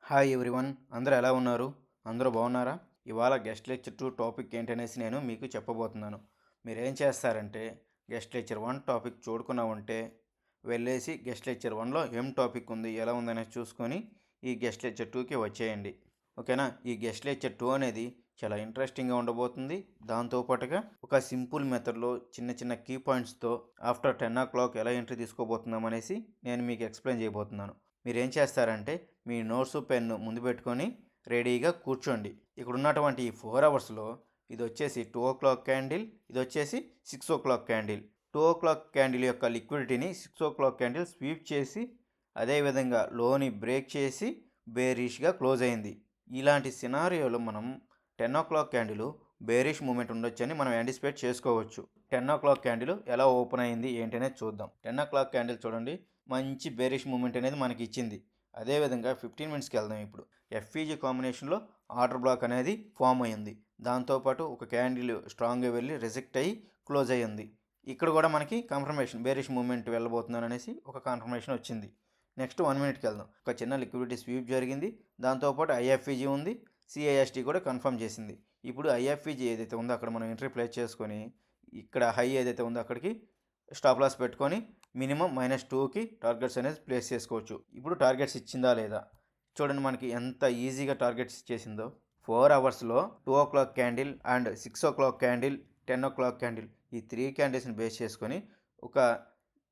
Hi everyone, అందరూ ఎలా ఉన్నారు? అందరూ బాగున్నారా? ఇవాళ గెస్ట్ లెక్చర్ 2 టాపిక్ ఏంటనేసి నేను మీకు చెప్పబోతున్నాను. మీరేం చేస్తారంటే గెస్ట్ లెక్చర్ 1 టాపిక్ చూడకుండా ఉంటే వెళ్ళేసి గెస్ట్ లెక్చర్ 1లో ఏం టాపిక్ ఉంది, ఎలా ఉందనేది చూసుకొని ఈ గెస్ట్ లెక్చర్ 2కి వచ్చేయండి. ఓకేనా? ఈ గెస్ట్ లెక్చర్ 2 అనేది చాలా ఇంట్రెస్టింగ్గా ఉండబోతుంది. దాంతోపాటుగా ఒక సింపుల్ మెథడ్లో చిన్న చిన్న కీ పాయింట్స్తో ఆఫ్టర్ 10 o'clock ఎలా ఎంట్రీ తీసుకోబోతున్నాం అనేసి నేను మీకు ఎక్స్ప్లెయిన్ చేయబోతున్నాను. మీరేం చేస్తారంటే మీ నోట్స్ పెన్ను ముందు పెట్టుకొని రెడీగా కూర్చోండి. ఇక్కడ ఉన్నటువంటి ఈ 4 అవర్స్లో ఇది వచ్చేసి 2 o'clock క్యాండిల్, ఇది వచ్చేసి 6 o'clock క్యాండిల్. 2 o'clock క్యాండిల్ యొక్క లిక్విడిటీని 6 o'clock క్యాండిల్ స్వీప్ చేసి అదేవిధంగా లోని బ్రేక్ చేసి బేరిష్గా క్లోజ్ అయింది. ఇలాంటి సినారియోలో మనం 10 o'clock క్యాండిల్ బేరిష్ మూమెంట్ ఉండొచ్చని మనం యాంటిసిపేట్ చేసుకోవచ్చు. 10 o'clock క్యాండిల్ ఎలా ఓపెన్ అయింది ఏంటి అనేది చూద్దాం. 10 o'clock క్యాండిల్ చూడండి, మంచి బేరిష్ మూమెంట్ అనేది మనకి ఇచ్చింది. అదేవిధంగా 15 మినిట్స్కి వెళ్దాం. ఇప్పుడు ఎఫ్ఈజీ కాంబినేషన్లో ఆర్డర్ బ్లాక్ అనేది ఫామ్ అయ్యింది. దాంతోపాటు ఒక క్యాండిల్ స్ట్రాంగ్గా వెళ్ళి రిజెక్ట్ అయ్యి క్లోజ్ అయ్యింది. ఇక్కడ కూడా మనకి కన్ఫర్మేషన్ బేరిష్ మూమెంట్ వెళ్ళబోతున్నాను అనేసి ఒక కన్ఫర్మేషన్ వచ్చింది. నెక్స్ట్ 1 మినిట్కి వెళ్దాం. ఒక చిన్న లిక్విడిటీ స్వీప్ జరిగింది. దాంతోపాటు ఐఎఫ్ఈజీ ఉంది, సిఐఎస్టీ కూడా కన్ఫర్మ్ చేసింది. ఇప్పుడు ఐఎఫ్ఈజీ ఏదైతే ఉందో అక్కడ మనం ఎంట్రీ ప్లేస్ చేసుకొని ఇక్కడ హై ఏదైతే ఉందో అక్కడికి స్టాప్ లాస్ పెట్టుకొని మినిమం -2కి టార్గెట్స్ అనేది ప్లేస్ చేసుకోవచ్చు. ఇప్పుడు టార్గెట్స్ ఇచ్చిందా లేదా చూడండి, మనకి ఎంత ఈజీగా టార్గెట్స్ ఇచ్చేసిందో. 4 అవర్స్లో 2 o'clock candle and 6 o'clock candle, 10 o'clock candle, ఈ 3 క్యాండిల్స్ని బేస్ చేసుకొని ఒక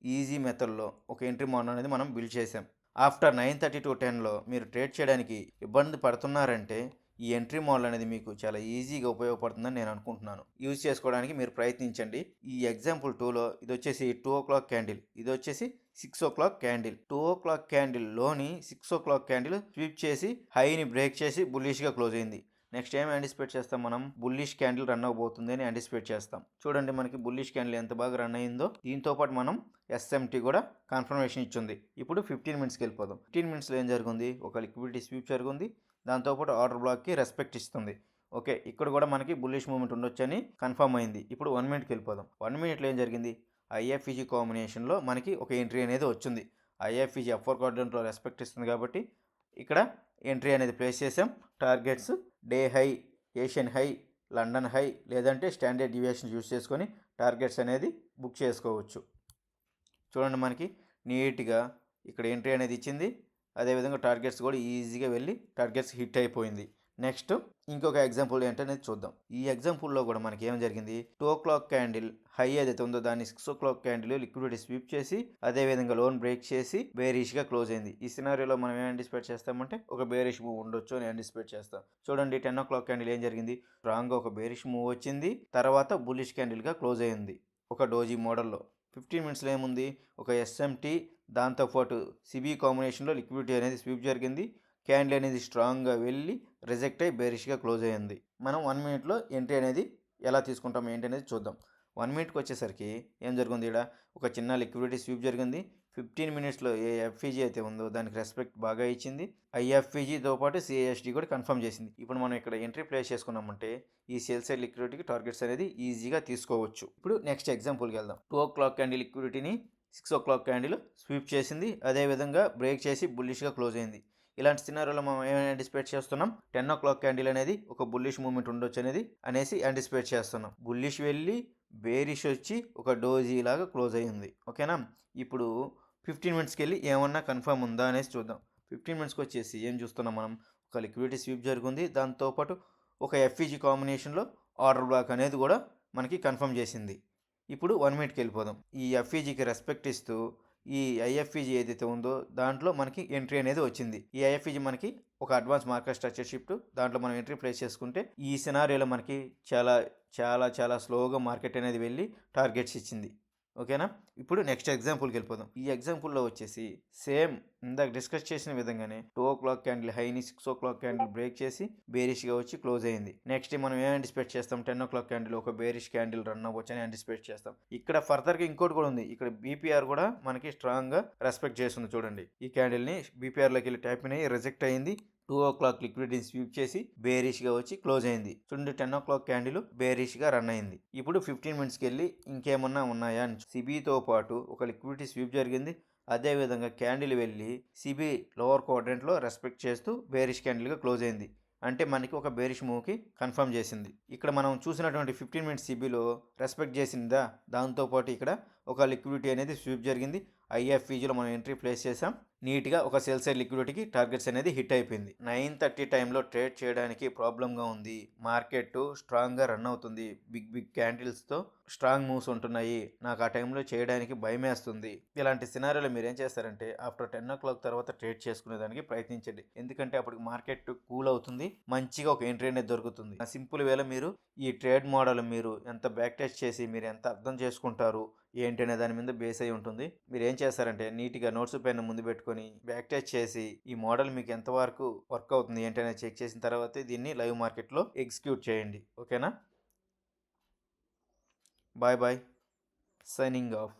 ఈజీ మెథడ్లో ఒక ఎంట్రీ మోడల్ అనేది మనం బిల్డ్ చేసాం. ఆఫ్టర్ 9:30 to 10లో మీరు ట్రేడ్ చేయడానికి ఇబ్బంది పడుతున్నారంటే ఈ ఎంట్రీ మోడల్ అనేది మీకు చాలా ఈజీగా ఉపయోగపడుతుందని నేను అనుకుంటున్నాను. యూజ్ చేసుకోవడానికి మీరు ప్రయత్నించండి. ఈ ఎగ్జాంపుల్ 2లో ఇది వచ్చేసి 2 o'clock క్యాండిల్, ఇది వచ్చేసి 6 o'clock candle. 2 o'clock క్యాండిల్లోని 6 o'clock candle sweep చేసి హైని బ్రేక్ చేసి బుల్లిష్గా క్లోజ్ అయింది. నెక్స్ట్ ఏం యాంటిసిపేట్ చేస్తాం, మనం బుల్లిష్ క్యాండిల్ రన్ అవబోతుంది అని యాంటిసిపేట్ చేస్తాం. చూడండి మనకి బుల్లిష్ క్యాండిల్ ఎంత బాగా రన్ అయిందో. దీంతోపాటు మనం ఎస్ఎంటీ కూడా కన్ఫర్మేషన్ ఇచ్చింది. ఇప్పుడు 15 మినిట్స్కి వెళ్ళిపోదాం. 15 మినిట్స్లో ఏం జరిగింది, ఒక లిక్విడిటీ స్వీప్ జరిగింది. దాంతోపాటు ఆర్డర్ బ్లాక్కి రెస్పెక్ట్ ఇస్తుంది. ఓకే, ఇక్కడ కూడా మనకి బుల్లిష్ మూమెంట్ ఉండొచ్చని కన్ఫర్మ్ అయింది. ఇప్పుడు 1 మినిట్కి వెళ్ళిపోదాం. 1 మినిట్లో ఏం జరిగింది, ఐఎఫ్ఈజీ కాంబినేషన్లో మనకి ఒక ఎంట్రీ అనేది వచ్చింది. ఐఎఫ్ఈజీ అప్పర్ క్వాడ్రంట్లో రెస్పెక్ట్ ఇస్తుంది కాబట్టి ఇక్కడ ఎంట్రీ అనేది ప్లేస్ చేసాం. Targets day high, Asian high, London high లేదంటే స్టాండర్డ్ డివియేషన్ యూస్ చేసుకొని టార్గెట్స్ అనేది బుక్ చేసుకోవచ్చు. చూడండి మనకి నీట్గా ఇక్కడ ఎంట్రీ అనేది ఇచ్చింది. అదేవిధంగా టార్గెట్స్ కూడా ఈజీగా వెళ్ళి టార్గెట్స్ హిట్ అయిపోయింది. నెక్స్ట్ ఇంకొక ఎగ్జాంపుల్ ఏంటనేది చూద్దాం. ఈ ఎగ్జాంపుల్లో కూడా మనకి ఏం జరిగింది, 2 o'clock క్యాండిల్ హై ఏదైతే ఉందో దాన్ని 6 o'clock క్యాండిల్ లిక్విడిటీ స్వీప్ చేసి అదేవిధంగా లోన్ బ్రేక్ చేసి బేరిష్గా క్లోజ్ అయింది. ఈ సినారియోలో మనం ఏం యాంటిసిపేట్ చేస్తామంటే ఒక బేరిష్ మూవ్ ఉండొచ్చు అని యాంటిసిపేట్ చేస్తాం. చూడండి 10 o'clock క్యాండిల్ ఏం జరిగింది, స్ట్రాంగ్గా ఒక బేరిష్ మూవ్ వచ్చింది, తర్వాత బుల్లిష్ క్యాండిల్గా క్లోజ్ అయింది ఒక డోజీ మోడల్లో. 15 మినిట్స్లో ఏముంది, ఒక ఎస్ఎంటీ దాంతోపాటు సిబి కాంబినేషన్లో లిక్విడిటీ అనేది స్వీప్ జరిగింది. క్యాండిల్ అనేది స్ట్రాంగ్గా వెళ్ళి రిజెక్ట్ అయ్యి బేరిష్గా క్లోజ్ అయ్యింది. మనం 1 మినిట్లో ఎంట్రీ అనేది ఎలా తీసుకుంటాం ఏంటి అనేది చూద్దాం. 1 మినిట్కి వచ్చేసరికి ఏం జరిగింది, ఇక్కడ ఒక చిన్న లిక్విడిటీ స్వీప్ జరిగింది. 15 మినిట్స్లో ఏ ఎఫ్ఈజీ అయితే ఉందో దానికి రెస్పెక్ట్ బాగా ఇచ్చింది. ఐఎఫ్ఈజీతో పాటు సిఐఎస్టీ కూడా కన్ఫర్మ్ చేసింది. ఇప్పుడు మనం ఇక్కడ ఎంట్రీ ప్లేస్ చేసుకున్నామంటే ఈ సేల్ సైడ్ లిక్విడిటీకి టార్గెట్స్ అనేది ఈజీగా తీసుకోవచ్చు. ఇప్పుడు నెక్స్ట్ ఎగ్జాంపుల్కి వెళ్దాం. 2 o'clock క్యాండిల్ లిక్విడిటీని 6 o'clock క్యాండిల్ స్వీప్ చేసింది, అదేవిధంగా బ్రేక్ చేసి బుల్లిష్గా క్లోజ్ అయింది. ఇలాంటి సినారియోలో మనం ఏమైనా యాంటిసిపేట్ చేస్తున్నాం, 10 o'clock క్యాండిల్ అనేది ఒక బుల్లిష్ మూమెంట్ ఉండొచ్చు అనేసి యాంటిసిపేట్ చేస్తున్నాం. బుల్లిష్ వెళ్ళి బేరిష్ వచ్చి ఒక డోజీ లాగా క్లోజ్ అయ్యింది. ఓకేనా, ఇప్పుడు 15 మినిట్స్కి వెళ్ళి ఏమన్నా కన్ఫర్మ్ ఉందా అనేసి చూద్దాం. 15 మినిట్స్కి వచ్చేసి ఏం చూస్తున్నాం, మనం ఒక లిక్విడిటీ స్వీప్ జరిగింది. దాంతోపాటు ఒక ఎఫ్ఈజీ కాంబినేషన్లో ఆర్డర్ బ్లాక్ అనేది కూడా మనకి కన్ఫర్మ్ చేసింది. ఇప్పుడు 1 మినిట్కి వెళ్ళిపోదాం. ఈ ఎఫ్ఈజీకి రెస్పెక్ట్ ఇస్తూ ఈ ఐఎఫ్ఈజీ ఏదైతే ఉందో దాంట్లో మనకి ఎంట్రీ అనేది వచ్చింది. ఈ ఐఎఫ్ఈజీ మనకి ఒక అడ్వాన్స్ మార్కెట్ స్ట్రక్చర్ షిఫ్ట్, దాంట్లో మనం ఎంట్రీ ప్లేస్ చేసుకుంటే ఈ సినారియోలో మనకి చాలా చాలా చాలా స్లోగా మార్కెట్ అనేది వెళ్ళి టార్గెట్స్ ఇచ్చింది. ఓకేనా, ఇప్పుడు నెక్స్ట్ ఎగ్జాంపుల్కి వెళ్ళిపోదాం. ఈ ఎగ్జాంపుల్లో వచ్చేసి సేమ్ ఇందాక డిస్కస్ చేసిన విధంగానే 2 o'clock candle హైని 6 o'clock candle break చేసి బేరిష్గా వచ్చి క్లోజ్ అయింది. నెక్స్ట్ మనం ఏం యాంటిసిపేట్ చేస్తాం, 10 o'clock క్యాండిల్ ఒక బేరిష్ క్యాండిల్ రన్ అవ్వచ్చు అని యాంటిసిపేట్ చేస్తాం. ఇక్కడ ఫర్దర్గా ఇంకోటి కూడా ఉంది. ఇక్కడ బీపీఆర్ కూడా మనకి స్ట్రాంగ్గా రెస్పెక్ట్ చేస్తుంది. చూడండి ఈ క్యాండిల్ని బీపీఆర్లోకి వెళ్ళి ట్యాప్ అయ్యి రిజెక్ట్ అయింది. 2 o'clock లిక్విడిటీని స్వీప్ చేసి బేరిష్గా వచ్చి క్లోజ్ అయింది. చూడండి 10 o'clock క్యాండిల్ బేరిష్గా రన్ అయింది. ఇప్పుడు 15 మినిట్స్కి వెళ్ళి ఇంకేమన్నా ఉన్నాయా అని సిబితో పాటు ఒక లిక్విడిటీ స్వీప్ జరిగింది. అదేవిధంగా క్యాండిల్ వెళ్ళి సిబి లోవర్ క్వాడ్రంట్లో రెస్పెక్ట్ చేస్తూ బేరిష్ క్యాండిల్గా క్లోజ్ అయింది. అంటే మనకి ఒక బేరిష్ మూవ్కి కన్ఫర్మ్ చేసింది. ఇక్కడ మనం చూసినటువంటి 15 మినిట్స్ సిబిలో రెస్పెక్ట్ చేసిందా, దాంతోపాటు ఇక్కడ ఒక లిక్విడిటీ అనేది స్వీప్ జరిగింది. ఐఎఫ్ఈజీలో మనం ఎంట్రీ ప్లేస్ చేసాం. నీట్గా ఒక సెల్ సైడ్ లిక్విడిటీకి టార్గెట్స్ అనేది హిట్ అయిపోయింది. 9:30 టైంలో ట్రేడ్ చేయడానికి ప్రాబ్లంగా ఉంది. మార్కెట్ స్ట్రాంగ్గా రన్ అవుతుంది. బిగ్ క్యాండిల్స్తో స్ట్రాంగ్ మూవ్స్ ఉంటున్నాయి. నాకు ఆ టైంలో చేయడానికి భయమేస్తుంది. ఇలాంటి సినారియోలో మీరు ఏం చేస్తారంటే ఆఫ్టర్ 10 o'clock తర్వాత ట్రేడ్ చేసుకునేదానికి ప్రయత్నించండి. ఎందుకంటే అప్పటికి మార్కెట్ కూల్ అవుతుంది. మంచిగా ఒక ఎంట్రీ అనేది దొరుకుతుంది. సింపుల్ వేలో మీరు ఈ ట్రేడ్ మోడల్ మీరు ఎంత బ్యాక్ టెస్ట్ చేసి మీరు ఎంత అర్థం చేసుకుంటారు ఏంటి అనే దాని మీద బేస్ అయి ఉంటుంది. మీరు ఏం చేస్తారంటే నీట్గా నోట్స్ పెన్ ముందు పెట్టుకొని బ్యాక్ టెస్ట్ చేసి ఈ మోడల్ మీకు ఎంతవరకు వర్క్ అవుతుంది ఏంటి అనేది చెక్ చేసిన తర్వాతే దీన్ని లైవ్ మార్కెట్లో ఎగ్జిక్యూట్ చేయండి. ఓకేనా? Bye bye, signing of.